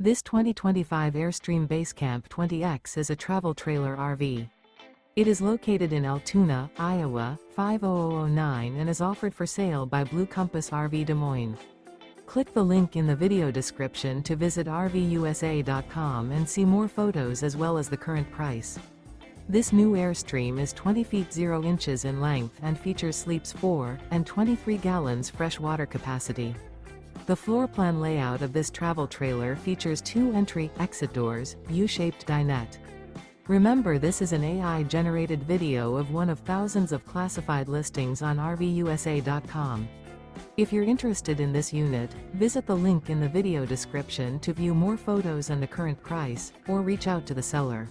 This 2025 Airstream Basecamp 20X is a travel trailer RV. It is located in Altoona, Iowa, 50009 and is offered for sale by Blue Compass RV Des Moines. Click the link in the video description to visit RVUSA.com and see more photos as well as the current price. This new Airstream is 20 feet 0 inches in length and features sleeps 4 and 23 gallons fresh water capacity. The floor plan layout of this travel trailer features 2 entry-exit doors, U-shaped dinette. Remember, this is an AI-generated video of one of thousands of classified listings on RVUSA.com. If you're interested in this unit, visit the link in the video description to view more photos and the current price, or reach out to the seller.